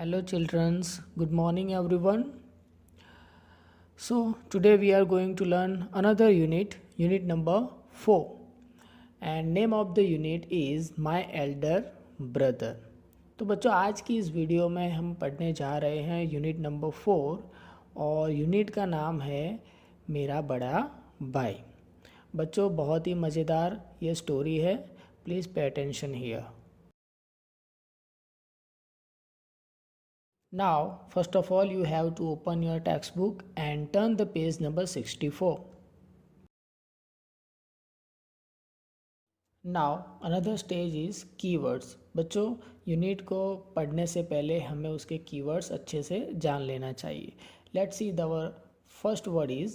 Hello childrens, good morning everyone. So today we are going to learn another unit number 4, and name of the unit is My Elder Brother. तो बच्चों आज की इस video में हम पढ़ने जा रहे हैं यूनिट नंबर 4 और यूनिट का नाम है मेरा बड़ा भाई। बच्चों बहुत ही मज़ेदार ये स्टोरी है, please pay attention here. Now, first of all, you have to open your textbook and turn the page number 64. Now, another stage is keywords. बच्चों यूनिट को पढ़ने से पहले हमें उसके keywords अच्छे से जान लेना चाहिए. Let's see the first word is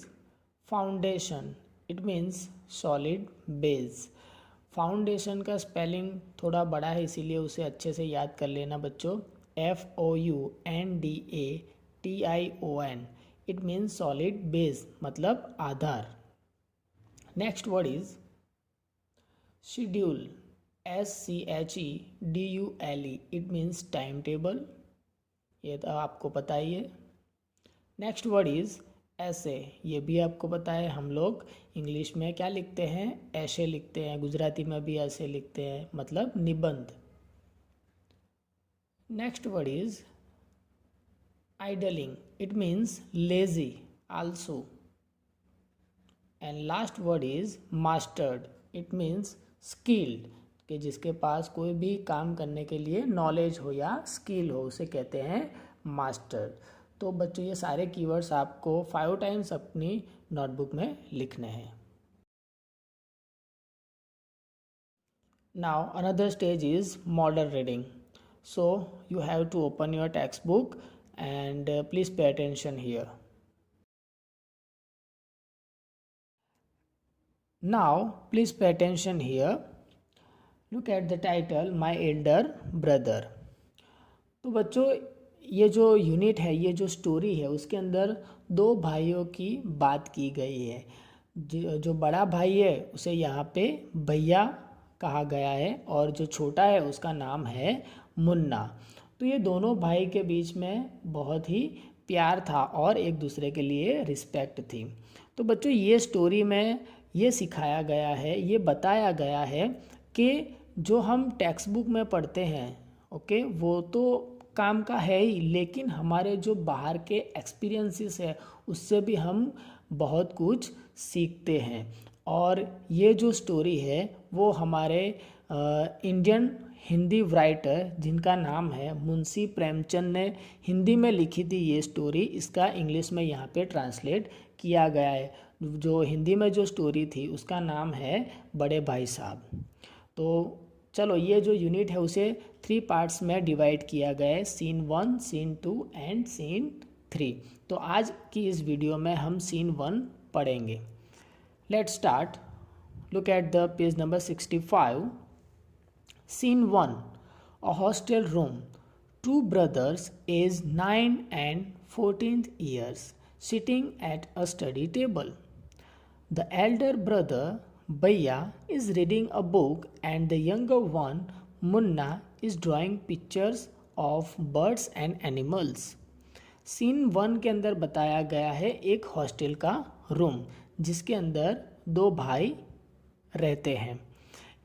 foundation. It means solid base. Foundation का स्पेलिंग थोड़ा बड़ा है इसीलिए उसे अच्छे से याद कर लेना बच्चों. FOUNDATION. It means solid base मतलब आधार. Next word is schedule. SCHEDULE. It means time table, ये तो आपको पता ही है. नेक्स्ट वर्ड इज ऐसे. ये भी आपको पता है, हम लोग इंग्लिश में क्या लिखते हैं, ऐसे लिखते हैं, गुजराती में भी ऐसे लिखते हैं, मतलब निबंध. Next word is idling. It means lazy also. And last word is mastered. It means skilled. कि जिसके पास कोई भी काम करने के लिए नॉलेज हो या स्किल हो उसे कहते हैं मास्टर. तो बच्चों ये सारे कीवर्ड्स आपको 5 टाइम्स अपनी नोटबुक में लिखने हैं. Now another stage is model reading. So you have to open your textbook and please pay attention here. Now please pay attention here. Look at the title My Elder Brother. तो बच्चों ये जो unit है, ये जो story है, उसके अंदर 2 भाइयों की बात की गई है. जो बड़ा भाई है उसे यहाँ पे भैया कहा गया है और जो छोटा है उसका नाम है मुन्ना. तो ये दोनों भाई के बीच में बहुत ही प्यार था और एक दूसरे के लिए रिस्पेक्ट थी. तो बच्चों ये स्टोरी में ये सिखाया गया है, ये बताया गया है कि जो हम टेक्स्ट बुक में पढ़ते हैं ओके वो तो काम का है ही, लेकिन हमारे जो बाहर के एक्सपीरियंसेस है उससे भी हम बहुत कुछ सीखते हैं. और ये जो स्टोरी है वो हमारे इंडियन हिंदी राइटर जिनका नाम है मुंशी प्रेमचंद ने हिंदी में लिखी थी ये स्टोरी. इसका इंग्लिश में यहाँ पे ट्रांसलेट किया गया है. जो हिंदी में जो स्टोरी थी उसका नाम है बड़े भाई साहब. तो चलो ये जो यूनिट है उसे 3 पार्ट्स में डिवाइड किया गया है, सीन 1, सीन 2 एंड सीन 3. तो आज की इस वीडियो में हम सीन 1 पढ़ेंगे. Let's start. Look at the page number 65. Scene 1. A hostel room. 2 brothers aged 9 and 14 years sitting at a study table. The elder brother Bhaiya is reading a book and the younger one Munna is drawing pictures of birds and animals. Scene 1 के अंदर बताया गया है एक hostel का room जिसके अंदर 2 भाई रहते हैं.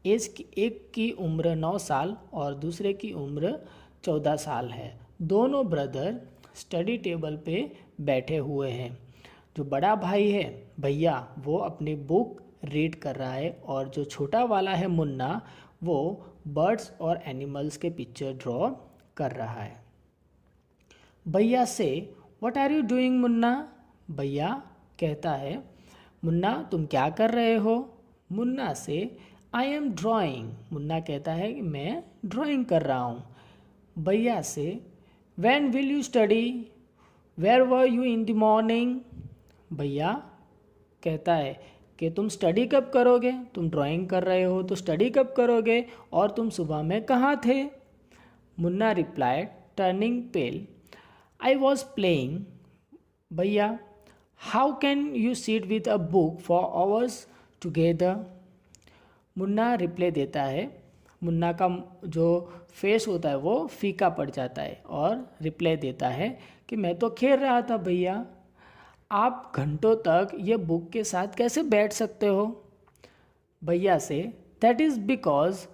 एक की उम्र 9 साल और दूसरे की उम्र 14 साल है. दोनों ब्रदर स्टडी टेबल पे बैठे हुए हैं. जो बड़ा भाई है भैया वो अपनी बुक रीड कर रहा है और जो छोटा वाला है मुन्ना वो बर्ड्स और एनिमल्स के पिक्चर ड्रॉ कर रहा है. भैया से what are you doing Munna. भैया कहता है मुन्ना तुम क्या कर रहे हो. मुन्ना से आई एम ड्राइंग. मुन्ना कहता है कि मैं ड्राइंग कर रहा हूँ. भैया से when will you study. Where were you in the morning. भैया कहता है कि तुम स्टडी कब करोगे, तुम ड्राइंग कर रहे हो तो स्टडी कब करोगे और तुम सुबह में कहाँ थे. Munna replied turning pale I was playing. भैया how can you sit with a book for hours together. Munna reply देता है. मुन्ना का जो फेस होता है वो फीका पड़ जाता है और रिप्लाई देता है कि मैं तो खेल रहा था भैया। आप घंटों तक ये बुक के साथ कैसे बैठ सकते हो? भैया से, that is because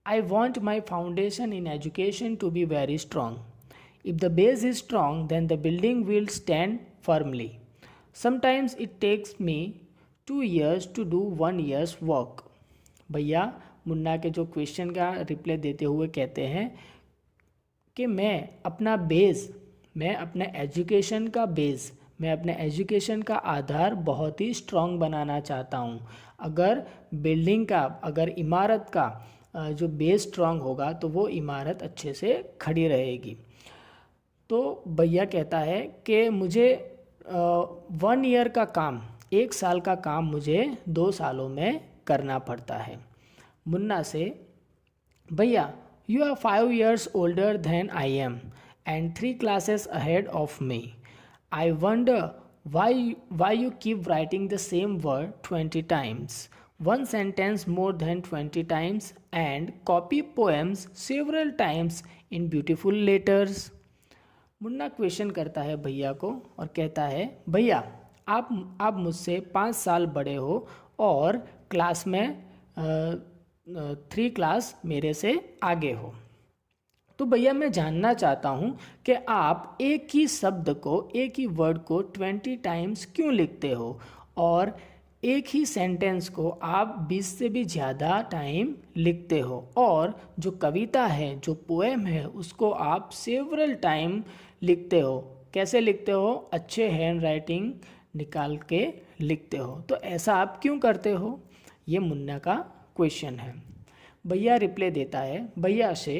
I want my foundation in education to be very strong. If the base is strong then the building will stand firmly. Sometimes it takes me 2 years to do 1 year's work. भैया मुन्ना के जो question का reply देते हुए कहते हैं कि मैं अपना एजुकेशन का आधार बहुत ही स्ट्रॉन्ग बनाना चाहता हूँ। अगर इमारत का जो बेस स्ट्रॉन्ग होगा तो वो इमारत अच्छे से खड़ी रहेगी। तो भैया कहता है कि मुझे 1 year का काम, 1 साल का काम मुझे 2 सालों में करना पड़ता है। मुन्ना से, भैया you are 5 years older than I am and 3 classes ahead of me. I wonder why you keep writing the same word 20 times, one sentence more than 20 times, and copy poems several times in beautiful letters. Munna question करता है भैया को और कहता है, भैया आप मुझसे 5 साल बड़े हो और क्लास में 3 क्लास मेरे से आगे हो। तो भैया मैं जानना चाहता हूँ कि आप एक ही शब्द को, एक ही वर्ड को 20 टाइम्स क्यों लिखते हो और एक ही सेंटेंस को आप 20 से भी ज़्यादा टाइम लिखते हो, और जो कविता है, जो पोएम है, उसको आप सेवरल टाइम लिखते हो। कैसे लिखते हो? अच्छे हैंड राइटिंग निकाल के लिखते हो। तो ऐसा आप क्यों करते हो? ये मुन्ना का क्वेश्चन है। भैया रिप्लाई देता है भैया से,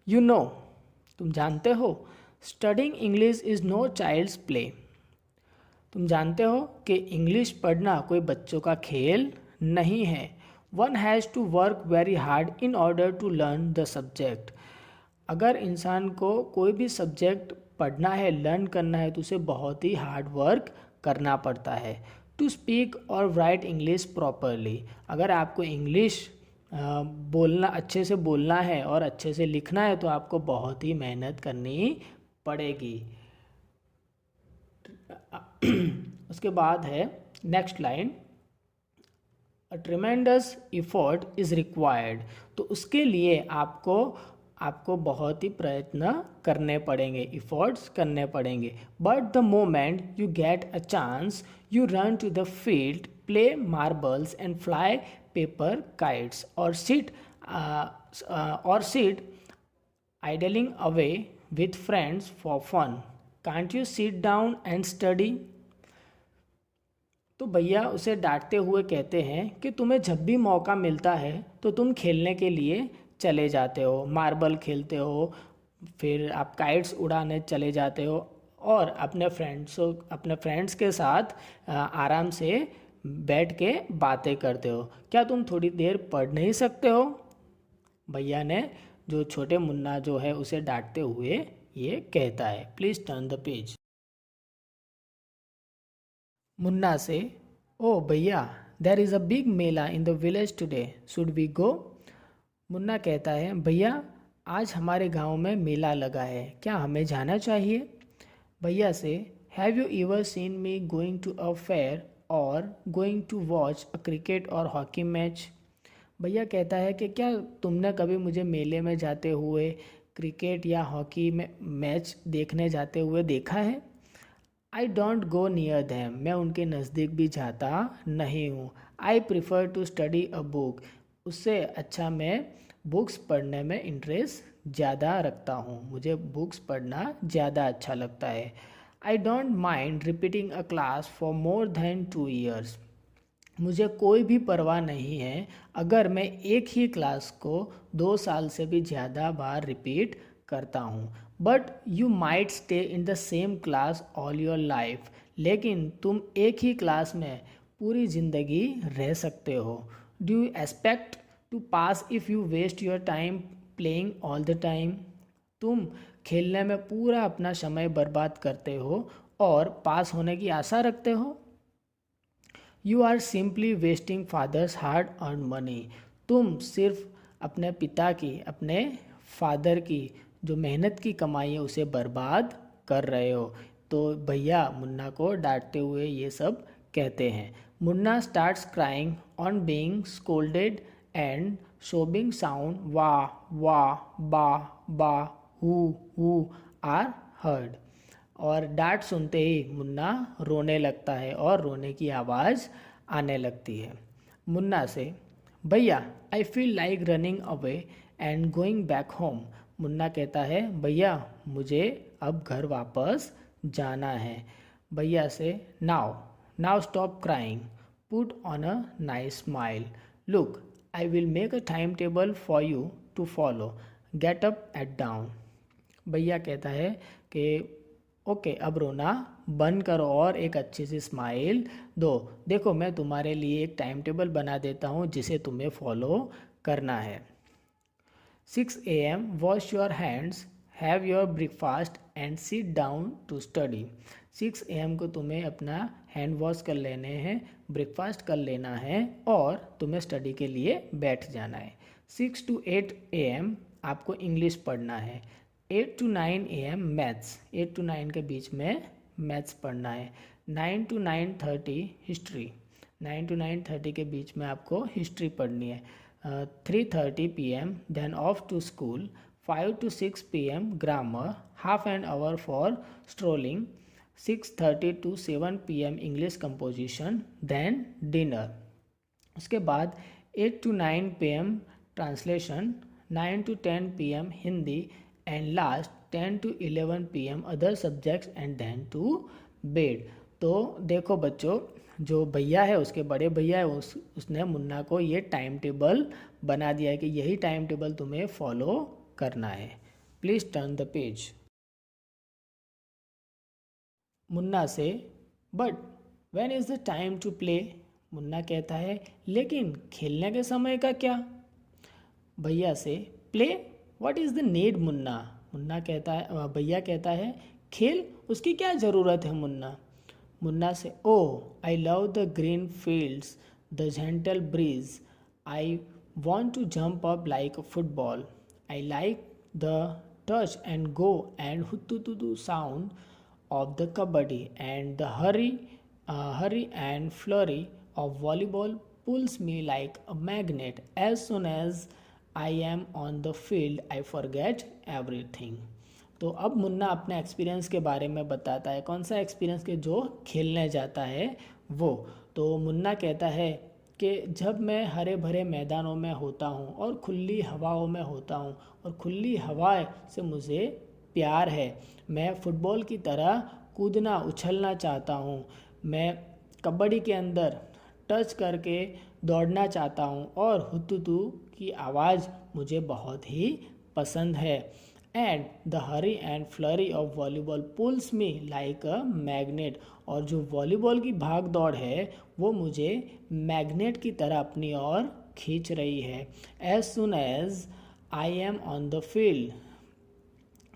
यू नो, तुम जानते हो, studying English is no child's play. तुम जानते हो कि इंग्लिश पढ़ना कोई बच्चों का खेल नहीं है। One has to work very hard in order to learn the subject. अगर इंसान को कोई भी सब्जेक्ट पढ़ना है, लर्न करना है, तो उसे बहुत ही हार्ड वर्क करना पड़ता है। टू स्पीक और राइट इंग्लिश प्रॉपरली। अगर आपको इंग्लिश बोलना, अच्छे से बोलना है और अच्छे से लिखना है तो आपको बहुत ही मेहनत करनी पड़ेगी। उसके बाद है next line, a tremendous effort is required. तो उसके लिए आपको बहुत ही प्रयत्न करने पड़ेंगे, इफर्ट्स करने पड़ेंगे। But the moment you get a chance you run to the field, play marbles and fly paper kites और sit idling away with friends for fun. Can't you sit down and study? तो भैया उसे डांटते हुए कहते हैं कि तुम्हें जब भी मौका मिलता है तो तुम खेलने के लिए चले जाते हो, मार्बल खेलते हो, फिर आप काइट्स उड़ाने चले जाते हो और अपने फ्रेंड्स के साथ आराम से बैठ के बातें करते हो। क्या तुम थोड़ी देर पढ़ नहीं सकते हो? भैया ने जो छोटे मुन्ना जो है उसे डांटते हुए ये कहता है। Please turn the page. Munna से, ओ भैया, there is a big mela in the village today, should we go? Munna कहता है, भैया आज हमारे गांव में मेला लगा है, क्या हमें जाना चाहिए? भैया से, have you ever seen me going to a fair और going to watch a cricket और हॉकी मैच? भैया कहता है कि क्या तुमने कभी मुझे मेले में जाते हुए, क्रिकेट या हॉकी में मैच देखने जाते हुए देखा है? I don't go near them. मैं उनके नज़दीक भी जाता नहीं हूँ। I prefer to study a book. उससे अच्छा मैं बुक्स पढ़ने में इंटरेस्ट ज़्यादा रखता हूँ, मुझे बुक्स पढ़ना ज़्यादा अच्छा लगता है। I don't mind repeating a class for more than 2 years। मुझे कोई भी परवाह नहीं है अगर मैं एक ही क्लास को 2 साल से भी ज़्यादा बार रिपीट करता हूँ। But you might stay in the same class all your life. लेकिन तुम एक ही क्लास में पूरी ज़िंदगी रह सकते हो। Do you expect to pass if you waste your time playing all the time? तुम खेलने में पूरा अपना समय बर्बाद करते हो और पास होने की आशा रखते हो? You are simply wasting father's hard earn money. तुम सिर्फ अपने पिता की, अपने फादर की जो मेहनत की कमाई है उसे बर्बाद कर रहे हो। तो भैया मुन्ना को डांटते हुए ये सब कहते हैं। Munna starts crying on being scolded and सोबिंग sound वाह वाह बा बा हु आर हर्ड। और डांट सुनते ही मुन्ना रोने लगता है और रोने की आवाज़ आने लगती है। मुन्ना से, भैया I feel like running away and going back home. Munna कहता है, भैया मुझे अब घर वापस जाना है। भैया से, now stop crying, put on a nice smile, look I will make a time table for you to follow, get up at dawn. भैया कहता है कि ओके अब रोना बंद करो और एक अच्छी सी स्माइल दो। देखो मैं तुम्हारे लिए एक टाइम टेबल बना देता हूँ जिसे तुम्हें फॉलो करना है। 6 AM wash your hands, have your breakfast and sit down to study. 6 AM को तुम्हें अपना हैंड वॉश कर लेने हैं, ब्रेकफास्ट कर लेना है और तुम्हें स्टडी के लिए बैठ जाना है। 6 to 8 AM आपको इंग्लिश पढ़ना है। 8 to 9 AM मैथ्स, 8 to 9 के बीच में मैथ्स पढ़ना है। 9 to 9:30 हिस्ट्री, 9 to 9:30 के बीच में आपको हिस्ट्री पढ़नी है। 3:30 PM then off to school. 5 to 6 PM grammar, half an hour for strolling. 6:30 to 7 PM English composition, then dinner. उसके बाद 8 to 9 PM translation, 9 to 10 PM Hindi and last 10 to 11 PM other subjects and then to bed. तो देखो बच्चों, जो भैया है उसके बड़े भैया है उसने मुन्ना को ये टाइम टेबल बना दिया है कि यही टाइम टेबल तुम्हें फॉलो करना है। Please turn the page. Munna से, but when is the time to play. Munna कहता है, लेकिन खेलने के समय का क्या। भैया से, play what is the need Munna. Munna कहता है, भैया कहता है, खेल उसकी क्या ज़रूरत है मुन्ना। मुन्ना से, oh I love the green fields, the gentle breeze, I want to jump up like a football, I like the touch and go and हुतुतुतु sound of the kabaddi and the hurry and flurry of volleyball pulls me like a magnet. As soon as I am on the field I forget everything. तो अब मुन्ना अपने experience के बारे में बताता है। कौन सा एक्सपीरियंस के जो खेलने जाता है वो। तो मुन्ना कहता है कि जब मैं हरे भरे मैदानों में होता हूँ और खुली हवाओं में होता हूँ और खुली हवा से मुझे प्यार है, मैं फुटबॉल की तरह कूदना उछलना चाहता हूँ, मैं कबड्डी के अंदर टच करके दौड़ना चाहता हूँ और हुतुतु की आवाज़ मुझे बहुत ही पसंद है। And the hurry and flurry of volleyball pulls me like a magnet. और जो वॉलीबॉल की भाग दौड़ है वो मुझे मैग्नेट की तरह अपनी ओर खींच रही है। As soon as I am on the field,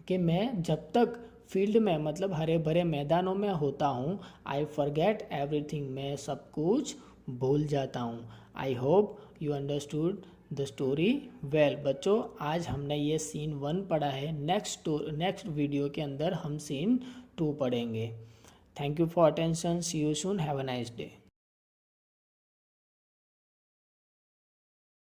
कि मैं जब तक फील्ड में मतलब हरे भरे मैदानों में होता हूँ, आई फॉरगेट एवरीथिंग, मैं सब कुछ भूल जाता हूँ। I hope you understood the story well. बच्चों आज हमने ये सीन 1 पढ़ा है, नेक्स्ट वीडियो के अंदर हम सीन 2 पढ़ेंगे। Thank you for attention, see you soon, have a nice day.